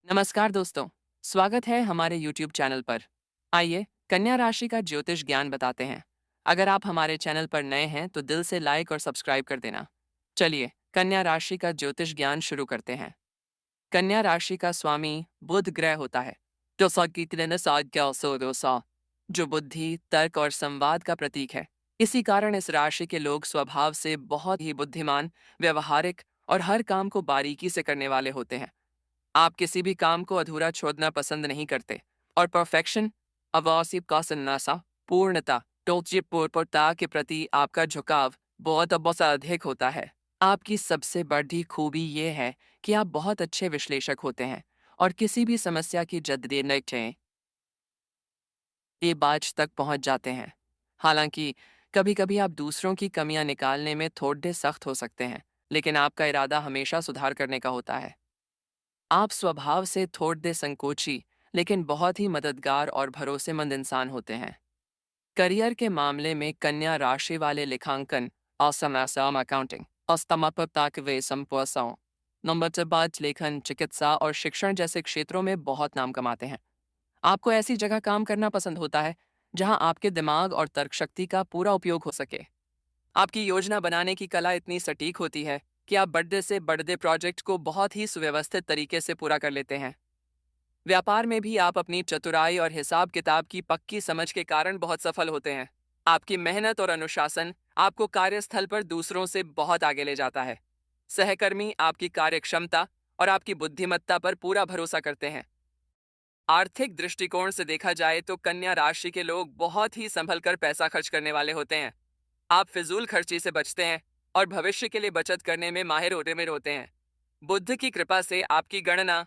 नमस्कार दोस्तों। स्वागत है हमारे YouTube चैनल पर। आइए कन्या राशि का ज्योतिष ज्ञान बताते हैं। अगर आप हमारे चैनल पर नए हैं तो दिल से लाइक और सब्सक्राइब कर देना। चलिए कन्या राशि का ज्योतिष ज्ञान शुरू करते हैं। कन्या राशि का स्वामी बुध ग्रह होता है, जो जो बुद्धि, तर्क और संवाद का प्रतीक है। इसी कारण इस राशि के लोग स्वभाव से बहुत ही बुद्धिमान, व्यवहारिक और हर काम को बारीकी से करने वाले होते हैं। आप किसी भी काम को अधूरा छोड़ना पसंद नहीं करते और परफेक्शन, अवासिब का सन्नासा, पूर्णता, टोचिपूर्णता के प्रति आपका झुकाव बहुत अधिक होता है। आपकी सबसे बड़ी खूबी ये है कि आप बहुत अच्छे विश्लेषक होते हैं और किसी भी समस्या की जद देने ये बाज तक पहुंच जाते हैं। हालांकि कभी कभी आप दूसरों की कमियां निकालने में थोड़े सख्त हो सकते हैं, लेकिन आपका इरादा हमेशा सुधार करने का होता है। आप स्वभाव से थोड़े संकोची, लेकिन बहुत ही मददगार और भरोसेमंद इंसान होते हैं। करियर के मामले में कन्या राशि वाले लेखांकन, असम अकाउंटिंग, वे संपसाओं, नंबरबाज लेखन, चिकित्सा और शिक्षण जैसे क्षेत्रों में बहुत नाम कमाते हैं। आपको ऐसी जगह काम करना पसंद होता है जहां आपके दिमाग और तर्क शक्ति का पूरा उपयोग हो सके। आपकी योजना बनाने की कला इतनी सटीक होती है कि आप बड़े से बड़े प्रोजेक्ट को बहुत ही सुव्यवस्थित तरीके से पूरा कर लेते हैं। व्यापार में भी आप अपनी चतुराई और हिसाब किताब की पक्की समझ के कारण बहुत सफल होते हैं। आपकी मेहनत और अनुशासन आपको कार्यस्थल पर दूसरों से बहुत आगे ले जाता है। सहकर्मी आपकी कार्यक्षमता और आपकी बुद्धिमत्ता पर पूरा भरोसा करते हैं। आर्थिक दृष्टिकोण से देखा जाए तो कन्या राशि के लोग बहुत ही संभल कर पैसा खर्च करने वाले होते हैं। आप फिजूल खर्ची से बचते हैं और भविष्य के लिए बचत करने में माहिर होते हैं। बुद्ध की कृपा से आपकी गणना,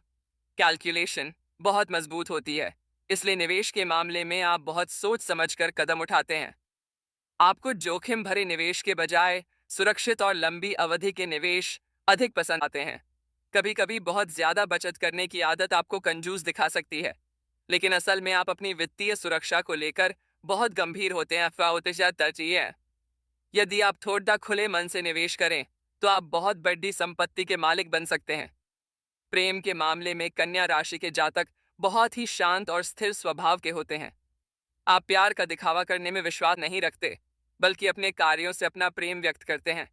कैलकुलेशन बहुत मजबूत होती है, इसलिए निवेश के मामले में आप बहुत सोच समझकर कदम उठाते हैं। आपको जोखिम भरे निवेश के बजाय सुरक्षित और लंबी अवधि के निवेश अधिक पसंद आते हैं। कभी कभी बहुत ज्यादा बचत करने की आदत आपको कंजूस दिखा सकती है, लेकिन असल में आप अपनी वित्तीय सुरक्षा को लेकर बहुत गंभीर होते हैं। तरजीह है, यदि आप थोड़ा खुले मन से निवेश करें तो आप बहुत बड़ी संपत्ति के मालिक बन सकते हैं। प्रेम के मामले में कन्या राशि के जातक बहुत ही शांत और स्थिर स्वभाव के होते हैं। आप प्यार का दिखावा करने में विश्वास नहीं रखते, बल्कि अपने कार्यों से अपना प्रेम व्यक्त करते हैं।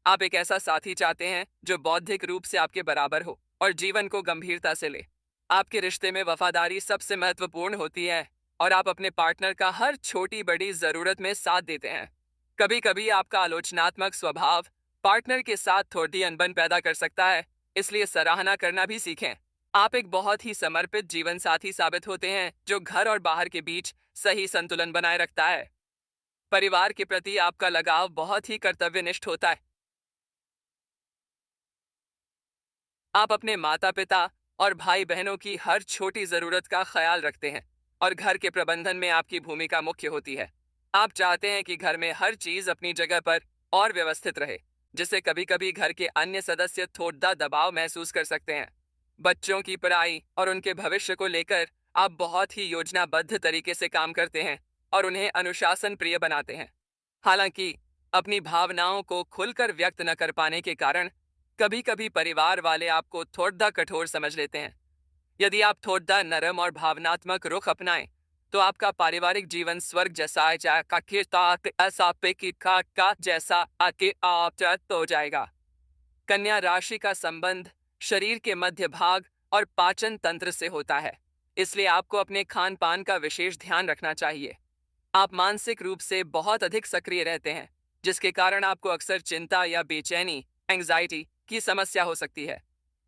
आप एक ऐसा साथी चाहते हैं जो बौद्धिक रूप से आपके बराबर हो और जीवन को गंभीरता से ले। आपके रिश्ते में वफादारी सबसे महत्वपूर्ण होती है और आप अपने पार्टनर का हर छोटी बड़ी जरूरत में साथ देते हैं। कभी कभी आपका आलोचनात्मक स्वभाव पार्टनर के साथ थोड़ी अनबन पैदा कर सकता है, इसलिए सराहना करना भी सीखें। आप एक बहुत ही समर्पित जीवन साथी साबित होते हैं जो घर और बाहर के बीच सही संतुलन बनाए रखता है। परिवार के प्रति आपका लगाव बहुत ही कर्तव्यनिष्ठ होता है। आप अपने माता पिता और भाई बहनों की हर छोटी जरूरत का ख्याल रखते हैं और घर के प्रबंधन में आपकी भूमिका मुख्य होती है। आप चाहते हैं कि घर में हर चीज अपनी जगह पर और व्यवस्थित रहे, जिससे कभी कभी घर के अन्य सदस्य थोड़ा दबाव महसूस कर सकते हैं। बच्चों की पढ़ाई और उनके भविष्य को लेकर आप बहुत ही योजनाबद्ध तरीके से काम करते हैं और उन्हें अनुशासन प्रिय बनाते हैं। हालांकि अपनी भावनाओं को खुलकर व्यक्त न कर पाने के कारण कभी कभी परिवार वाले आपको थोड़ा कठोर समझ लेते हैं। यदि आप थोड़ा नरम और भावनात्मक रुख अपनाएं तो आपका पारिवारिक जीवन स्वर्ग जैसा जैसा आके आप हो जाएगा। कन्या राशि का संबंध शरीर के मध्य भाग और पाचन तंत्र से होता है, इसलिए आपको अपने खान पान का विशेष ध्यान रखना चाहिए। आप मानसिक रूप से बहुत अधिक सक्रिय रहते हैं, जिसके कारण आपको अक्सर चिंता या बेचैनी, एंग्जाइटी की समस्या हो सकती है।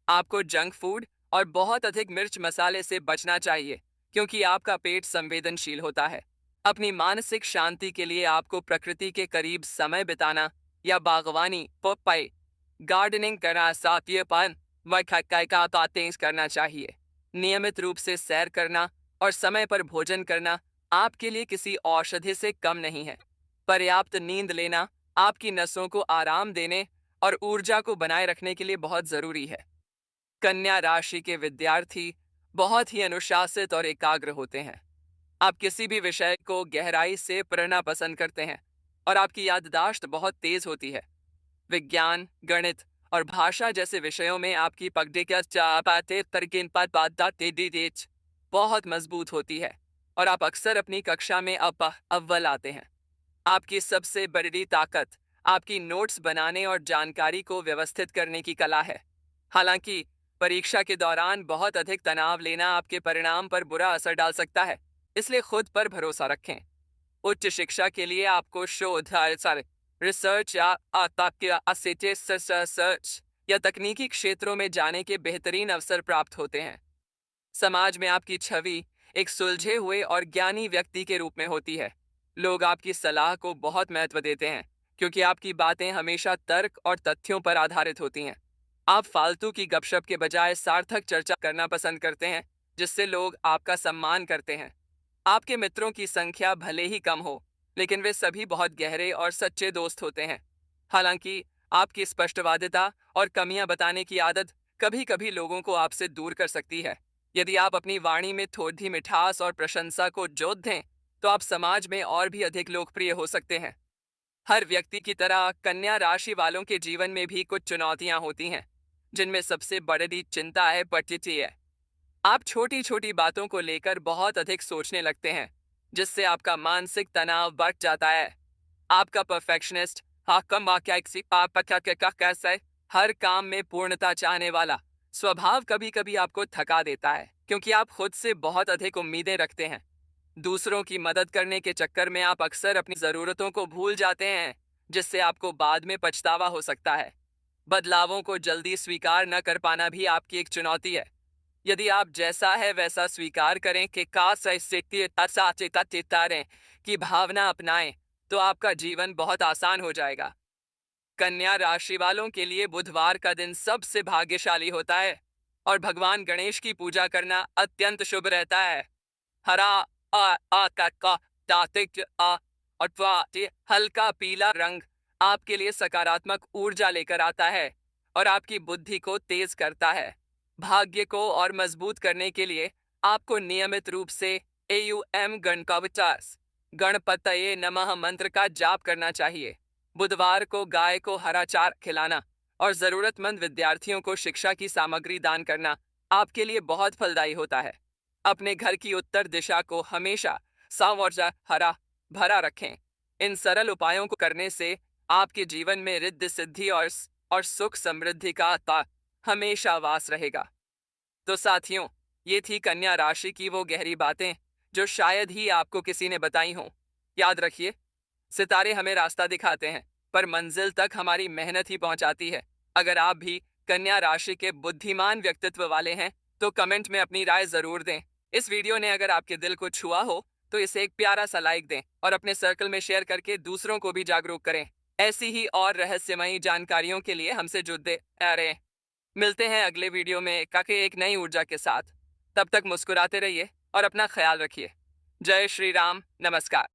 आपको जंक फूड और बहुत अधिक मिर्च मसाले से बचना चाहिए, क्योंकि आपका पेट संवेदनशील होता है। अपनी मानसिक शांति के लिए आपको प्रकृति के करीब समय बिताना या बागवानी, पपाई, गार्डनिंग करना, साथीपन व का तेज करना चाहिए। नियमित रूप से सैर करना और समय पर भोजन करना आपके लिए किसी औषधि से कम नहीं है। पर्याप्त नींद लेना आपकी नसों को आराम देने और ऊर्जा को बनाए रखने के लिए बहुत जरूरी है। कन्या राशि के विद्यार्थी बहुत ही अनुशासित और एकाग्र होते हैं। आप किसी भी विषय को गहराई से पढ़ना पसंद करते हैं और आपकी याददाश्त बहुत तेज होती है। विज्ञान, गणित और भाषा जैसे विषयों में आपकी पकड़ क्या चाहते तरीकिन पर बात बहुत मजबूत होती है और आप अक्सर अपनी कक्षा में अव्वल आते हैं। आपकी सबसे बड़ी ताकत आपकी नोट्स बनाने और जानकारी को व्यवस्थित करने की कला है। हालांकि परीक्षा के दौरान बहुत अधिक तनाव लेना आपके परिणाम पर बुरा असर डाल सकता है, इसलिए खुद पर भरोसा रखें। उच्च शिक्षा के लिए आपको शोध रिसर्च या सर्च या तकनीकी क्षेत्रों में जाने के बेहतरीन अवसर प्राप्त होते हैं। समाज में आपकी छवि एक सुलझे हुए और ज्ञानी व्यक्ति के रूप में होती है। लोग आपकी सलाह को बहुत महत्व देते हैं क्योंकि आपकी बातें हमेशा तर्क और तथ्यों पर आधारित होती हैं। आप फालतू की गपशप के बजाय सार्थक चर्चा करना पसंद करते हैं, जिससे लोग आपका सम्मान करते हैं। आपके मित्रों की संख्या भले ही कम हो, लेकिन वे सभी बहुत गहरे और सच्चे दोस्त होते हैं। हालांकि आपकी स्पष्टवादिता और कमियां बताने की आदत कभी कभी लोगों को आपसे दूर कर सकती है। यदि आप अपनी वाणी में थोड़ी मिठास और प्रशंसा को जोत दें, तो आप समाज में और भी अधिक लोकप्रिय हो सकते हैं। हर व्यक्ति की तरह कन्या राशि वालों के जीवन में भी कुछ चुनौतियां होती हैं, जिनमें सबसे बड़ी चिंता है परिस्थिति है। आप छोटी छोटी बातों को लेकर बहुत अधिक सोचने लगते हैं, जिससे आपका मानसिक तनाव बढ़ जाता है। आपका परफेक्शनिस्ट कैसा है, हर काम में पूर्णता चाहने वाला स्वभाव कभी कभी आपको थका देता है क्योंकि आप खुद से बहुत अधिक उम्मीदें रखते हैं। दूसरों की मदद करने के चक्कर में आप अक्सर अपनी ज़रूरतों को भूल जाते हैं, जिससे आपको बाद में पछतावा हो सकता है। बदलावों को जल्दी स्वीकार न कर पाना भी आपकी एक चुनौती है। यदि आप जैसा है वैसा स्वीकार करें कि तारें की भावना अपनाएं, तो आपका जीवन बहुत आसान हो जाएगा। कन्या राशि वालों के लिए बुधवार का दिन सबसे भाग्यशाली होता है और भगवान गणेश की पूजा करना अत्यंत शुभ रहता है। हरा का तात्विक और हल्का पीला रंग आपके लिए सकारात्मक ऊर्जा लेकर आता है और आपकी बुद्धि को तेज करता है। भाग्य को और मजबूत करने के लिए आपको नियमित रूप से एयुएम गणपतये नमः मंत्र का जाप करना चाहिए। बुधवार को गाय को हरा चारा खिलाना और जरूरतमंद विद्यार्थियों को शिक्षा की सामग्री दान करना आपके लिए बहुत फलदायी होता है। अपने घर की उत्तर दिशा को हमेशा साफ और हरा भरा रखें। इन सरल उपायों को करने से आपके जीवन में रिद्धि सिद्धि और सुख समृद्धि का हमेशा वास रहेगा। तो साथियों, ये थी कन्या राशि की वो गहरी बातें जो शायद ही आपको किसी ने बताई हों। याद रखिए, सितारे हमें रास्ता दिखाते हैं, पर मंजिल तक हमारी मेहनत ही पहुंचाती है। अगर आप भी कन्या राशि के बुद्धिमान व्यक्तित्व वाले हैं, तो कमेंट में अपनी राय जरूर दें। इस वीडियो ने अगर आपके दिल को छुआ हो, तो इसे एक प्यारा सा लाइक दें और अपने सर्कल में शेयर करके दूसरों को भी जागरूक करें। ऐसी ही और रहस्यमयी जानकारियों के लिए हमसे जुड़ते रहें। मिलते हैं अगले वीडियो में काके एक नई ऊर्जा के साथ। तब तक मुस्कुराते रहिए और अपना ख्याल रखिए। जय श्री राम, नमस्कार।